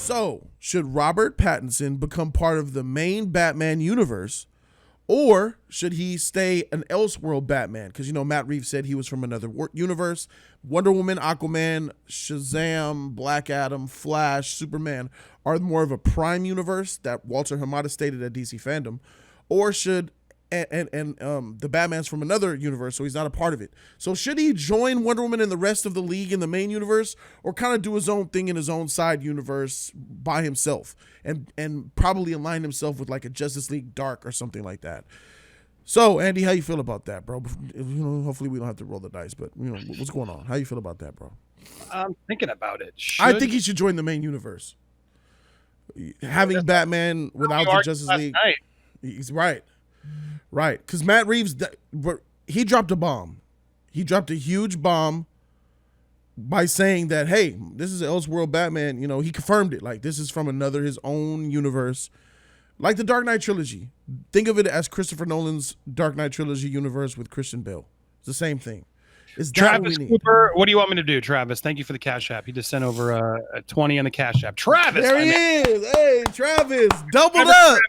So, should Robert Pattinson become part of the main Batman universe, or should he stay an Elseworld Batman? Because, Matt Reeves said he was from another universe. Wonder Woman, Aquaman, Shazam, Black Adam, Flash, Superman are more of a prime universe that Walter Hamada stated at DC Fandom. Or should the Batman's from another universe, so he's not a part of it. So should he join Wonder Woman and the rest of the league in the main universe, or kind of do his own thing in his own side universe by himself and probably align himself with like a Justice League Dark or something like that? So, Andy, how you feel about that, bro? Hopefully we don't have to roll the dice, but what's going on? How you feel about that, bro? I'm thinking about it. I think he should join the main universe. Having Batman without the Justice League. He's right. Right, because Matt Reeves, he dropped a bomb. He dropped a huge bomb by saying that, hey, this is Elseworld Batman. He confirmed it. Like, this is from his own universe. Like the Dark Knight trilogy. Think of it as Christopher Nolan's Dark Knight trilogy universe with Christian Bale. It's the same thing. Is Travis Cooper, what do you want me to do, Travis? Thank you for the Cash App. He just sent over a 20 on the Cash App. Travis! There he is! Hey, Travis, doubled up!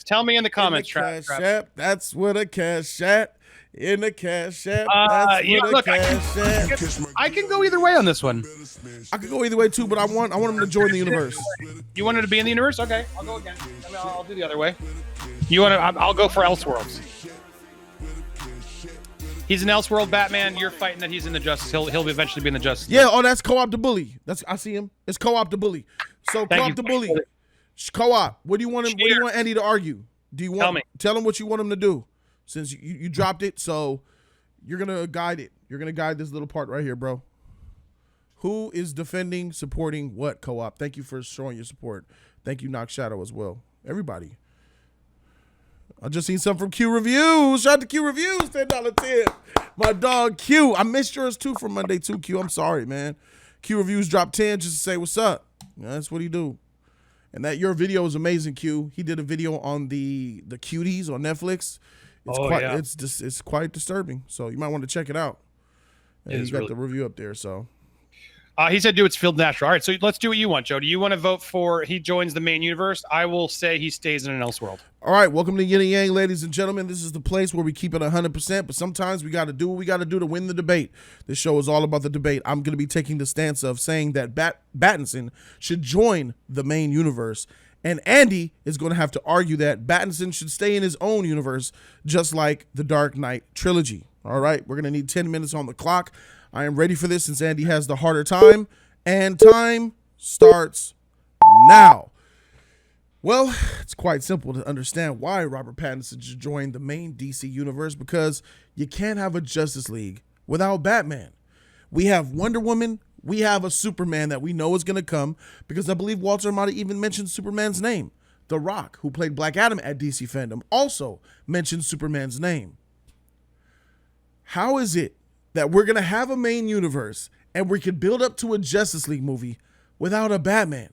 Tell me in the comments, Travis. That's what a Cash App. In the Cash App. That's what a Cash App. I can go either way on this one. I could go either way too, but I want him to join the universe. You wanted to be in the universe? Okay, I'll go again. I'll do the other way. I'll go for Elseworlds. He's an Elseworld Batman. You're fighting that he's in the Justice. He'll eventually be in the Justice. Yeah. Oh, that's Co-op the Bully. I see him. It's Co-op the Bully. So Co-op the Bully. Co-op. What do you want him? What do you want Andy to argue? Do you want? Tell him what you want him to do. Since you dropped it, so you're gonna guide it. You're gonna guide this little part right here, bro. Who is defending, supporting what? Co-op. Thank you for showing your support. Thank you, Knock Shadow, as well. Everybody. I just seen some from Q Reviews. Shout out to Q Reviews, $10 tip. My dog Q. I missed yours too from Monday too, Q. I'm sorry, man. Q Reviews dropped 10 just to say what's up. That's what he do. And that your video is amazing, Q. He did a video on the Cuties on Netflix. It's quite disturbing. So you might want to check it out. And he's got the review up there. So he said do it's field natural. All right, so let's do what you want, Joe. Do you want to vote for he joins the main universe? I will say he stays in an Elseworld. All right, welcome to Yin Yang, ladies and gentlemen. This is the place where we keep it 100%, but sometimes we got to do what we got to do to win the debate. This show is all about the debate. I'm going to be taking the stance of saying that Pattinson should join the main universe, and Andy is going to have to argue that Pattinson should stay in his own universe, just like the Dark Knight trilogy. All right, we're going to need 10 minutes on the clock. I am ready for this since Andy has the harder time, and time starts now. Well, it's quite simple to understand why Robert Pattinson should join the main DC universe, because you can't have a Justice League without Batman. We have Wonder Woman. We have a Superman that we know is going to come, because I believe Walter Hamada even mentioned Superman's name. The Rock, who played Black Adam at DC Fandom, also mentioned Superman's name. How is it that we're going to have a main universe and we can build up to a Justice League movie without a Batman?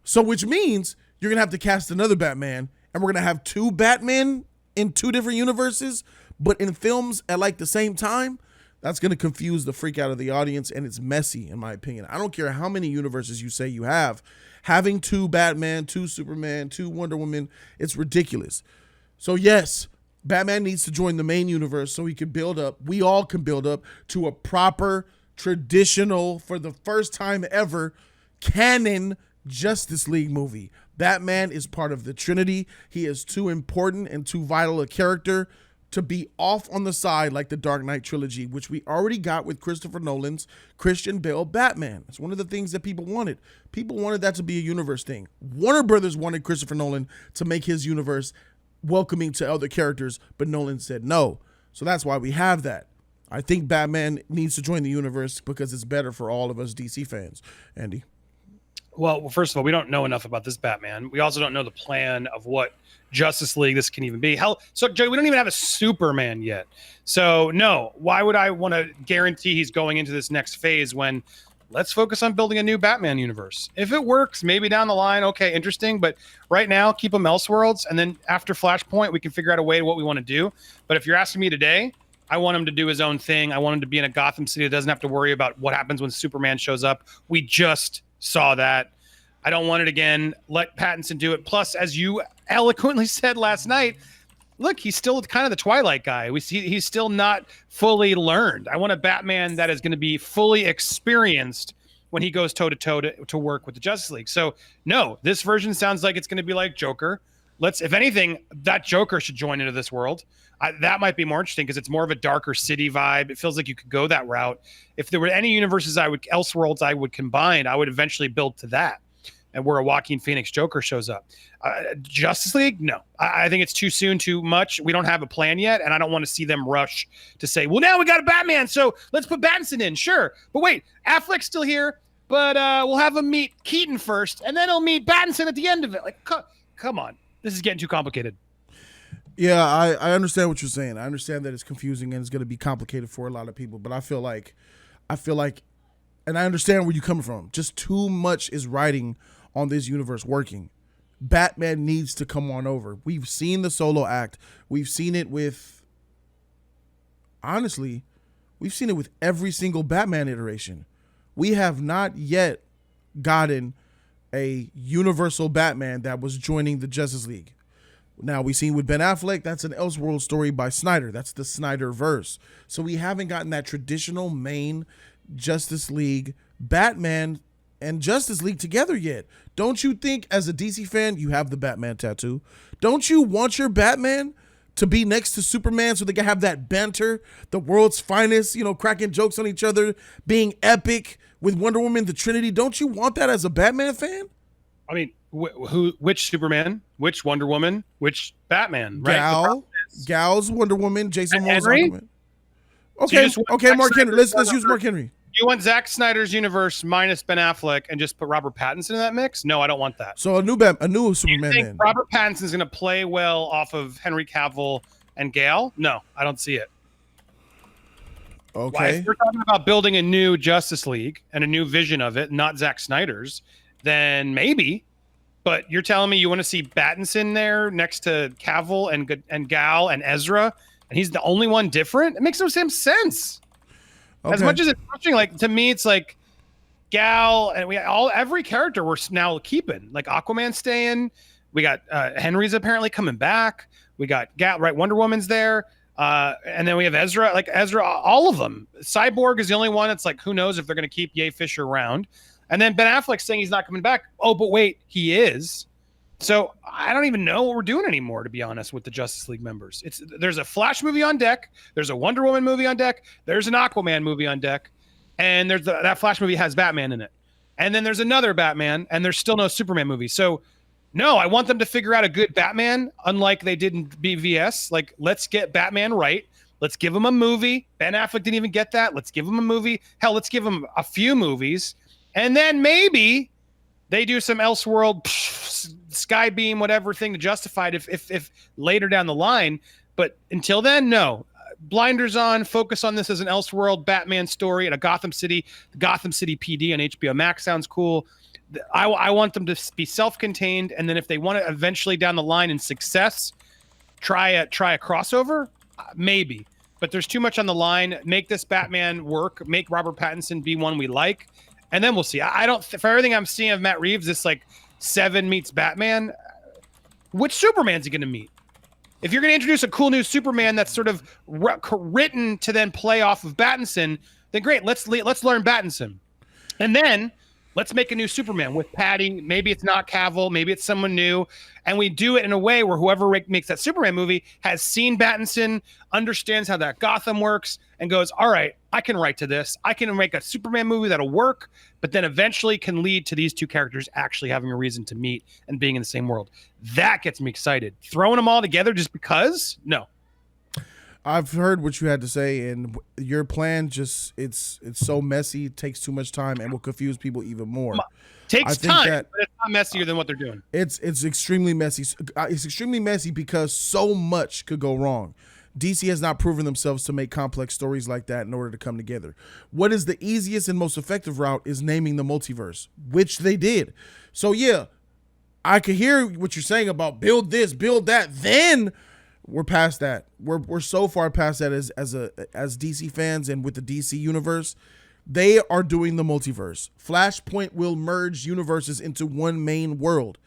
So which means you're going to have to cast another Batman, and we're going to have two Batmen in two different universes, but in films at like the same time. That's going to confuse the freak out of the audience, and it's messy, in my opinion. I don't care how many universes you say you have. Having two Batman, two Superman, two Wonder Woman, it's ridiculous. So yes, Batman needs to join the main universe so he can build up, we all can build up to a proper, traditional, for the first time ever, canon Justice League movie. Batman is part of the Trinity. He is too important and too vital a character to be off on the side like the Dark Knight trilogy, which we already got with Christopher Nolan's Christian Bale Batman. It's one of the things that people wanted. People wanted that to be a universe thing. Warner Brothers wanted Christopher Nolan to make his universe welcoming to other characters, but Nolan said no. So that's why we have that. I think Batman needs to join the universe because it's better for all of us DC fans. Andy? Well, first of all, we don't know enough about this Batman. We also don't know the plan of what Justice League this can even be. Hell, so Jody, we don't even have a Superman yet. So no, why would I want to guarantee he's going into this next phase when let's focus on building a new Batman universe? If it works, maybe down the line, okay, interesting. But right now, keep them Elseworlds. And then after Flashpoint, we can figure out a way to what we want to do. But if you're asking me today, I want him to do his own thing. I want him to be in a Gotham City that doesn't have to worry about what happens when Superman shows up. We just saw that. I don't want it again. Let Pattinson do it. Plus, as you eloquently said last night, look, he's still kind of the Twilight guy. We see he's still not fully learned. I want a Batman that is going to be fully experienced when he goes toe to toe to work with the Justice League. So no, this version sounds like it's going to be like Joker. If anything, that Joker should join into this world. That might be more interesting because it's more of a darker city vibe. It feels like you could go that route. If there were any universes Elseworlds I would combine, I would eventually build to that. And where a Joaquin Phoenix Joker shows up. Justice League? No. I think it's too soon, too much. We don't have a plan yet, and I don't want to see them rush to say, well, now we got a Batman, so let's put Pattinson in. Sure. But wait, Affleck's still here, but we'll have him meet Keaton first, and then he'll meet Pattinson at the end of it. Like, come on. This is getting too complicated. Yeah, I understand what you're saying. I understand that it's confusing and it's going to be complicated for a lot of people, but I feel like, and I understand where you're coming from. Just too much is riding on this universe working. Batman needs to come on over. We've seen the solo act. We've seen it with, honestly, we've seen it with every single Batman iteration. We have not yet gotten a universal Batman that was joining the Justice League. Now, we've seen with Ben Affleck, that's an Elseworld story by Snyder. That's the Snyderverse. So we haven't gotten that traditional main Justice League Batman and Justice League together yet. Don't you think, as a DC fan, you have the Batman tattoo? Don't you want your Batman to be next to Superman so they can have that banter, the world's finest, cracking jokes on each other, being epic with Wonder Woman, the Trinity? Don't you want that as a Batman fan? I mean, which Superman, which Wonder Woman, which Batman, right? Gal's Wonder Woman, Jason Momoa's Henry? Aquaman. Okay, Mark Henry. Let's use Mark Henry. You want Zack Snyder's universe minus Ben Affleck and just put Robert Pattinson in that mix? No, I don't want that. So a new Superman. You think Robert Pattinson's going to play well off of Henry Cavill and Gal? No, I don't see it. Okay. Why, if you're talking about building a new Justice League and a new vision of it, not Zack Snyder's, then maybe. But you're telling me you want to see Pattinson there next to Cavill and Gal and Ezra, and he's the only one different? It makes no sense. Okay. As much as it's touching, like, to me, it's like Gal and every character we're now keeping. Like Aquaman staying. We got Henry's apparently coming back. We got Gal, right? Wonder Woman's there. And then we have Ezra, all of them. Cyborg is the only one that's like, who knows if they're going to keep Ye Fisher around. And then Ben Affleck saying he's not coming back. Oh, but wait, he is. So I don't even know what we're doing anymore, to be honest, with the Justice League members. There's a Flash movie on deck. There's a Wonder Woman movie on deck. There's an Aquaman movie on deck. And there's that Flash movie has Batman in it. And then there's another Batman, and there's still no Superman movie. So no, I want them to figure out a good Batman, unlike they did in BVS. Like, let's get Batman right. Let's give him a movie. Ben Affleck didn't even get that. Let's give him a movie. Hell, let's give him a few movies. And then maybe they do some Elseworld, Skybeam, whatever thing to justify it if later down the line. But until then, no. Blinders on, focus on this as an Elseworld Batman story in a Gotham City. The Gotham City PD on HBO Max sounds cool. I want them to be self-contained, and then if they want to eventually down the line in success, try a crossover, maybe. But there's too much on the line. Make this Batman work. Make Robert Pattinson be one we like. And then we'll see. I don't, for everything I'm seeing of Matt Reeves, this like Seven meets Batman, which Superman's he going to meet? If you're going to introduce a cool new Superman that's sort of written to then play off of Pattinson, then great. Let's learn Pattinson. And then let's make a new Superman with Patty. Maybe it's not Cavill. Maybe it's someone new. And we do it in a way where whoever makes that Superman movie has seen Pattinson, understands how that Gotham works, and goes, all right, I can write to this. I can make a Superman movie that'll work, but then eventually can lead to these two characters actually having a reason to meet and being in the same world. That gets me excited. Throwing them all together just because? No. I've heard what you had to say, and your plan just it's so messy, it takes too much time, and will confuse people even more. Takes time, but it's not messier than what they're doing. It's extremely messy. It's extremely messy because so much could go wrong. DC has not proven themselves to make complex stories like that in order to come together. What is the easiest and most effective route is naming the multiverse, which they did. So yeah, I could hear what you're saying about build this, build that. Then we're past that. We're so far past that as DC fans and with the DC universe. They are doing the multiverse. Flashpoint will merge universes into one main world.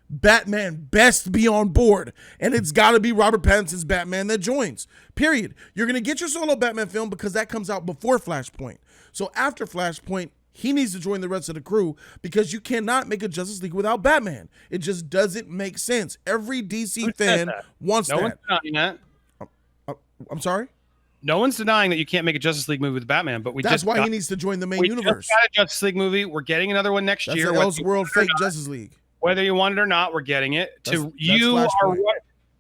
Batman best be on board, and it's got to be Robert Pattinson's Batman that joins. Period. You're going to get your solo Batman film because that comes out before Flashpoint. So after Flashpoint, he needs to join the rest of the crew because you cannot make a Justice League without Batman. It just doesn't make sense. Every DC fan wants no that. One's denying that. I'm sorry? No one's denying that you can't make a Justice League movie with Batman, but That's why he needs to join the main universe. We just got a Justice League movie. We're getting another one next year. That's the Elseworld fake Justice League. Whether you want it or not, we're getting it.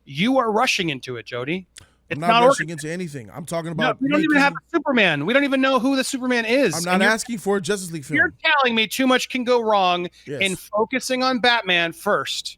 You are rushing into it, Jody. It's I'm not rushing into anything. I'm talking about. No, we don't even have a Superman. We don't even know who the Superman is. I'm not asking for a Justice League film. You're telling me too much can go wrong in focusing on Batman first,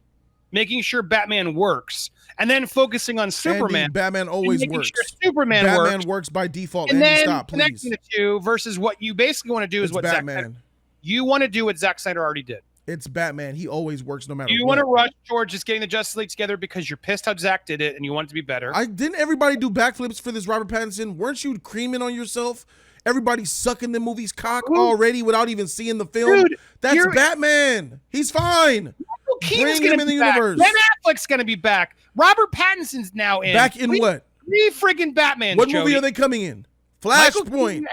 making sure Batman works, and then focusing on Superman. Andy, Batman always works. Sure Batman works by default. And then stop, connecting the two versus what you basically want to do is what Batman. You want to do what Zack Snyder already did. It's Batman. He always works no matter what. You want to rush George just getting the Justice League together because you're pissed how Zack did it and you want it to be better. Didn't everybody do backflips for this Robert Pattinson? Weren't you creaming on yourself? Everybody sucking the movie's cock already without even seeing the film. Dude, that's Batman. He's fine. Michael Keaton's going to be back. Ben Affleck's going to be back. Robert Pattinson's now in. Back in what? Three friggin' Batman. What movie are they coming in? Flashpoint.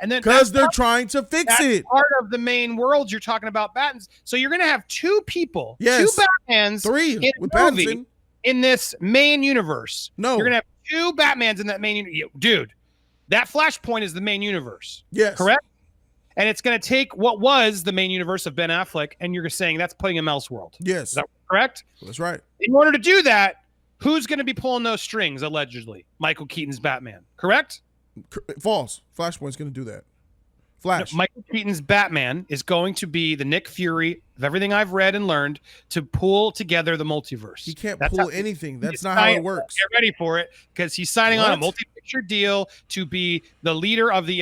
And then because they're trying to fix it. Part of the main world you're talking about Battins. So you're going to have two people, two Batmans, three with Pattinson in this main universe. No, you're going to have two Batmans in that main universe. Dude, that Flashpoint is the main universe. Yes, correct. And it's going to take what was the main universe of Ben Affleck, and you're saying that's putting him Elseworld. Yes, is that correct? That's right. In order to do that, who's going to be pulling those strings? Allegedly, Michael Keaton's Batman. Correct. False. Flashpoint's going to do that. Flash. No, Michael Keaton's Batman is going to be the Nick Fury of everything I've read and learned to pull together the multiverse. He can't pull anything. That's not how it works. Get ready for it because he's signing on a multi-picture deal to be the leader of the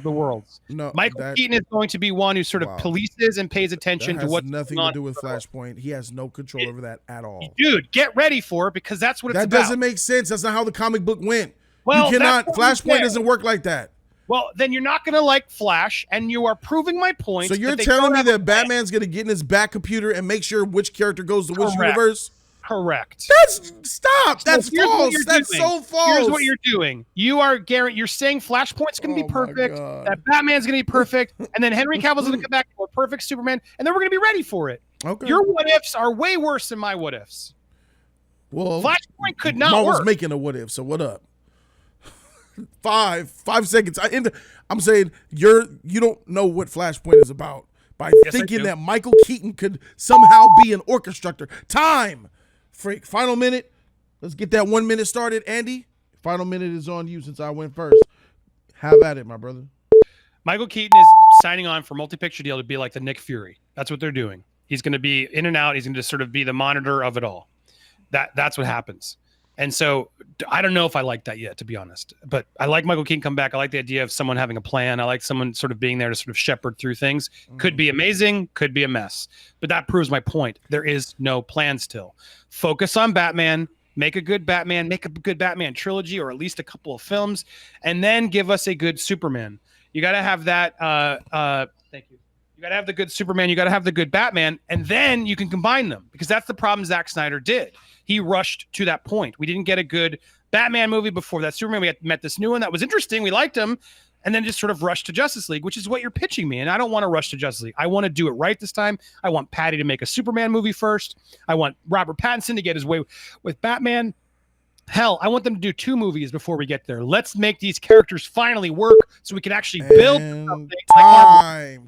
worlds. No, Michael Keaton is going to be one who sort of polices and pays attention to what's nothing to do with Flashpoint. He has no control over that at all. Dude, get ready for it because that's what it's about. That doesn't make sense. That's not how the comic book went. Well, you cannot. Flashpoint doesn't work like that. Well, then you're not going to like Flash, and you are proving my point. So you're telling me that Batman's going to get in his back computer and make sure which character goes to which universe? Correct. Stop. That's false. That's so false. Here's what you're doing. You're saying Flashpoint's going to be perfect, that Batman's going to be perfect, and then Henry Cavill's going to come back to a perfect Superman, and then we're going to be ready for it. Okay. Your what ifs are way worse than my what ifs. Well, Flashpoint could not work. Marvel's making a what if, so what up? 5 seconds. I'm saying you don't know what Flashpoint is about by thinking that Michael Keaton could somehow be an orchestrator. Time, freak. Final minute. Let's get that 1 minute started, Andy. Final minute is on you since I went first. Have at it, my brother. Michael Keaton is signing on for multi-picture deal to be like the Nick Fury. That's what they're doing. He's going to be in and out. He's going to sort of be the monitor of it all. That's what happens. And so I don't know if I like that yet, to be honest. But I like Michael Keaton come back. I like the idea of someone having a plan. I like someone sort of being there to sort of shepherd through things. Could be amazing, could be a mess. But that proves my point. There is no plan still. Focus on Batman. Make a good Batman. Make a good Batman trilogy or at least a couple of films. And then give us a good Superman. You got to have that. Thank you. You got to have the good Superman. You got to have the good Batman. And then you can combine them because that's the problem Zack Snyder did. He rushed to that point. We didn't get a good Batman movie before that Superman. We met this new one that was interesting. We liked him. And then just sort of rushed to Justice League, which is what you're pitching me. And I don't want to rush to Justice League. I want to do it right this time. I want Patty to make a Superman movie first. I want Robert Pattinson to get his way with Batman. Hell, I want them to do 2 movies before we get there. Let's make these characters finally work so we can actually build something.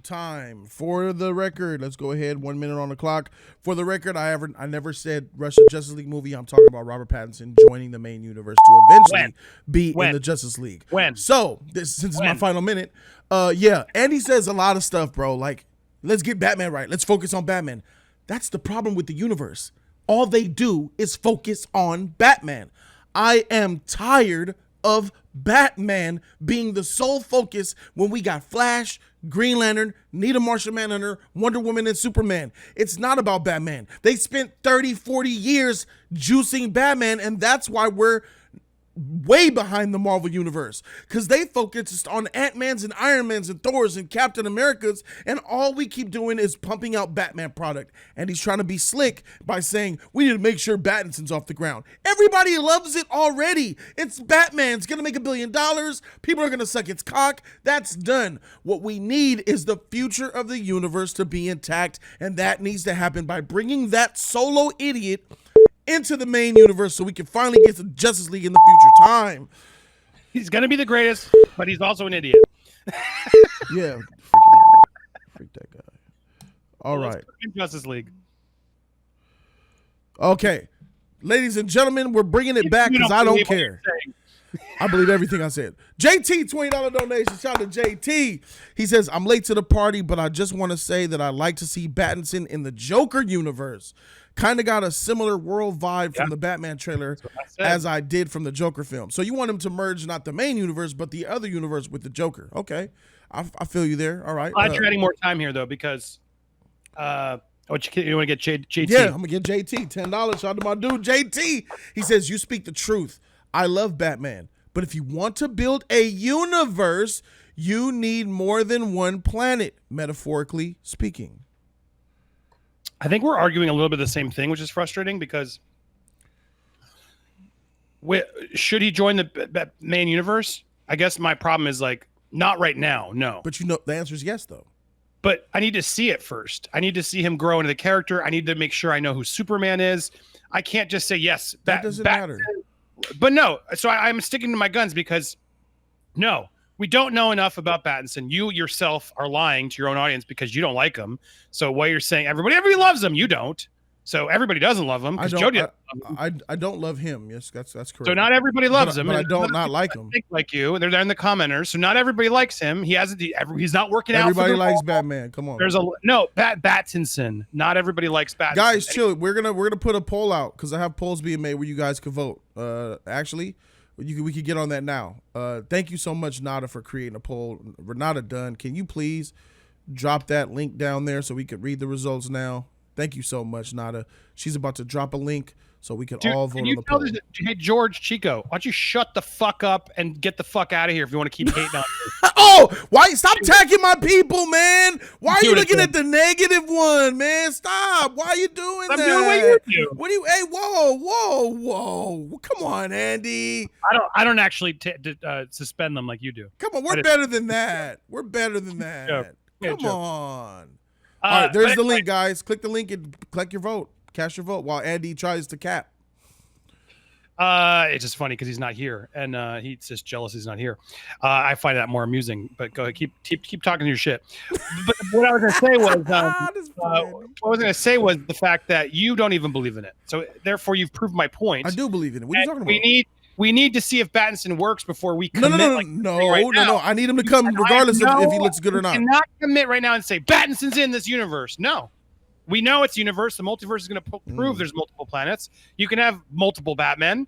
Time. For the record, let's go ahead. 1 minute on the clock. For the record, I never said rush a Justice League movie. I'm talking about Robert Pattinson joining the main universe to eventually be in the Justice League. So, since it's my final minute, Andy says a lot of stuff, bro. Like, let's get Batman right. Let's focus on Batman. That's the problem with the universe. All they do is focus on Batman. I am tired of Batman being the sole focus when we got Flash, Green Lantern, Nita Martian Manhunter, Wonder Woman, and Superman. It's not about Batman. They spent 30, 40 years juicing Batman, and that's why we're way behind the Marvel universe because they focused on Ant-Man's and Iron Man's and Thor's and Captain America's, and all we keep doing is pumping out Batman product. And he's trying to be slick by saying we need to make sure Battinson's off the ground. Everybody loves it already. It's Batman. It's gonna make $1 billion. People are gonna suck its cock. That's done. What we need is the future of the universe to be intact, and that needs to happen by bringing that solo idiot into the main universe so we can finally get to Justice League in the future time. He's gonna be the greatest, but he's also an idiot. Yeah, freaking idiot. Freak that guy. All right. Let's put him in Justice League. Okay, ladies and gentlemen, we're bringing it back because I don't care. I believe everything I said. JT, $20 donation. Shout out to JT. He says, I'm late to the party, but I just want to say that I'd like to see Pattinson in the Joker universe. Kind of got a similar world vibe from the Batman trailer as I did from the Joker film. So you want him to merge not the main universe, but the other universe with the Joker. Okay. I feel you there. All right. I'm adding more time here, though, because you want to get JT? Yeah, I'm going to get JT. $10. Shout out to my dude, JT. He says, you speak the truth. I love Batman. But if you want to build a universe, you need more than one planet, metaphorically speaking. I think we're arguing a little bit the same thing, which is frustrating because should he join the main universe? I guess my problem is like, not right now, no. But you know, the answer is yes, though. But I need to see it first. I need to see him grow into the character. I need to make sure I know who Superman is. I can't just say yes. That doesn't matter. But no, so I'm sticking to my guns because no, we don't know enough about Pattinson. You yourself are lying to your own audience because you don't like him. So what you're saying, everybody loves him, you don't. So everybody doesn't love him because Jody. I don't love him. Yes, that's correct. So not everybody loves him. But I don't not like him. Like you, they're there in the commenters. So not everybody likes him. He hasn't. He's not working out. Everybody likes Batman. Come on. There's Pattinson. Not everybody likes Pattinson. Guys, chill. We're gonna put a poll out because I have polls being made where you guys can vote. Actually, we could get on that now. Thank you so much, Nada, for creating a poll. Renata Dunn, can you please drop that link down there so we could read the results now? Thank you so much, Nada. She's about to drop a link so we can all vote on the poll. Hey, George Chico, why don't you shut the fuck up and get the fuck out of here if you want to keep hating on me? Oh, why? Stop attacking my people, man. Why are you looking at the negative one, man? Stop. Why are you doing that? I'm doing what you do. What do you, hey, whoa. Come on, Andy. I don't actually suspend them like you do. Come on, we're better than that. We're better than that. Come on. All right, there's the link, guys. Click the link and collect your vote. Cast your vote while Andy tries to cap. It's just funny because he's not here, and he's just jealous he's not here. I find that more amusing. But go ahead, keep talking your shit. But what I was going to say was, the fact that you don't even believe in it. So therefore, you've proved my point. I do believe in it. What are you talking about? We need to see if Pattinson works before we commit. No. I need him to come regardless of if he looks good or not. Cannot commit right now and say Pattinson's in this universe. No, we know it's universe. The multiverse is going to prove there's multiple planets. You can have multiple Batmen.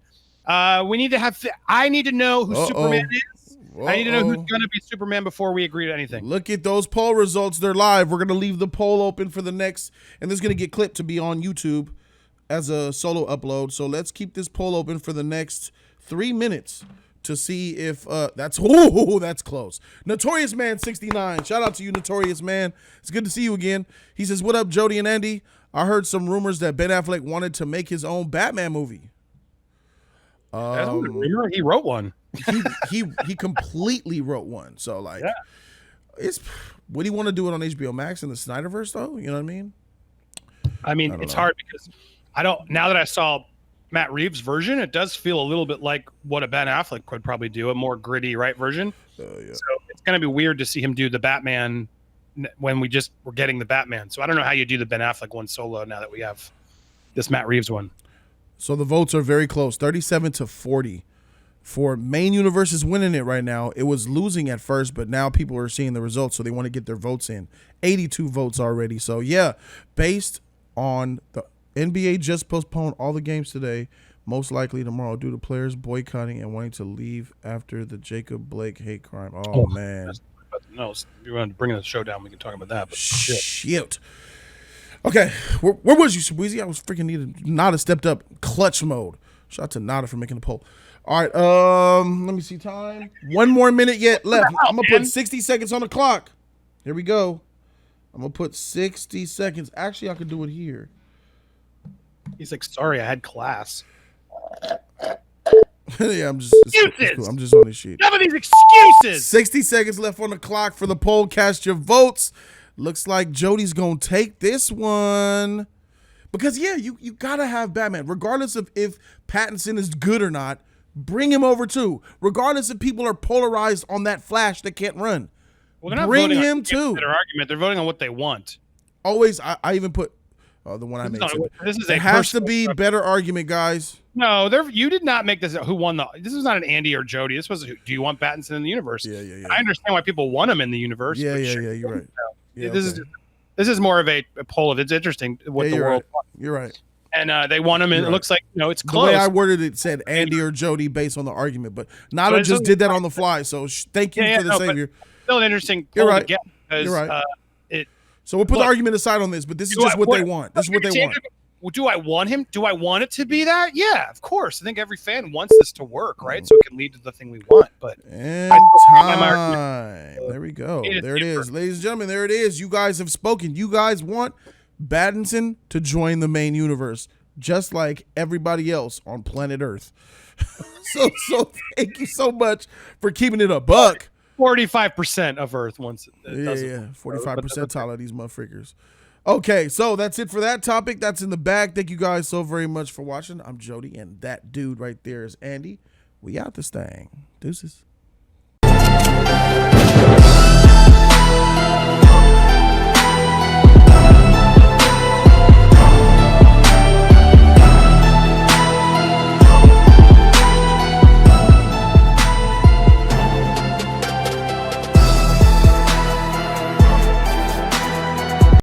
We need to have. I need to know who Superman is. I need to know who's going to be Superman before we agree to anything. Look at those poll results. They're live. We're going to leave the poll open for the next, and this is going to get clipped to be on YouTube as a solo upload. So let's keep this poll open for the next 3 minutes to see if that's close. Notorious Man 69. Shout out to you, Notorious Man. It's good to see you again. He says, what up, Jody and Andy? I heard some rumors that Ben Affleck wanted to make his own Batman movie. That's a rumor. He wrote one. he completely wrote one. So like, it's would he want to do it on HBO Max in the Snyderverse though? You know what I mean? It's hard because I don't. Now that I saw Matt Reeves' version, it does feel a little bit like what a Ben Affleck could probably do, a more gritty version. So it's going to be weird to see him do the Batman when we're getting the Batman. So I don't know how you do the Ben Affleck one solo now that we have this Matt Reeves one. So the votes are very close, 37-40. For main universe is winning it right now. It was losing at first, but now people are seeing the results, so they want to get their votes in. 82 votes already. So yeah, based on the NBA just postponed all the games today, most likely tomorrow due to players boycotting and wanting to leave after the Jacob Blake hate crime. Oh man. No, you want to bring the show down, we can talk about that. But shit. Okay, where was you, Sweezy? I was freaking needed. Nada stepped up clutch mode. Shout out to Nada for making the poll. All right. Let me see time. One more minute yet left. I'm gonna put 60 seconds on the clock. Here we go. I'm gonna put 60 seconds. Actually, I could do it here. He's like, sorry, I had class. Yeah, I'm just cool. I'm just on this sheet. None of these excuses. 60 seconds left on the clock for the poll. Cast your votes. Looks like Jody's gonna take this one. Because yeah, you gotta have Batman. Regardless of if Pattinson is good or not, bring him over too. Regardless if people are polarized on that Flash that can't run. Well, they're not Bring voting him on too. their argument. They're voting on what they want. Always, I even put the one I made. This is it has to be better argument, guys. No, you did not make this. Who won the? This was not an Andy or Jody. This was. Do you want Pattinson in the universe? Yeah. I understand why people want him in the universe. Yeah. You're right. Yeah, this is more of a poll of it's interesting what the world. Right. You're right. And they want him, and it looks like it's close. The way I worded it said Andy or Jody based on the argument, but Nado just did that on the fly. So thank you for the savior. Still an interesting poll to get because, You're right. So we'll put the argument aside on this, but this is just what they want. This is what they want. Do I want him? Do I want it to be that? Yeah, of course. I think every fan wants this to work, right? So it can lead to the thing we want. But and time. There we go. There it is. Ladies and gentlemen, there it is. You guys have spoken. You guys want Pattinson to join the main universe, just like everybody else on planet Earth. so thank you so much for keeping it a buck. 45% of Earth wants it. Yeah. 45% of these motherfuckers. Okay, so that's it for that topic. That's in the bag. Thank you guys so very much for watching. I'm Jody, and that dude right there is Andy. We out this thing. Deuces.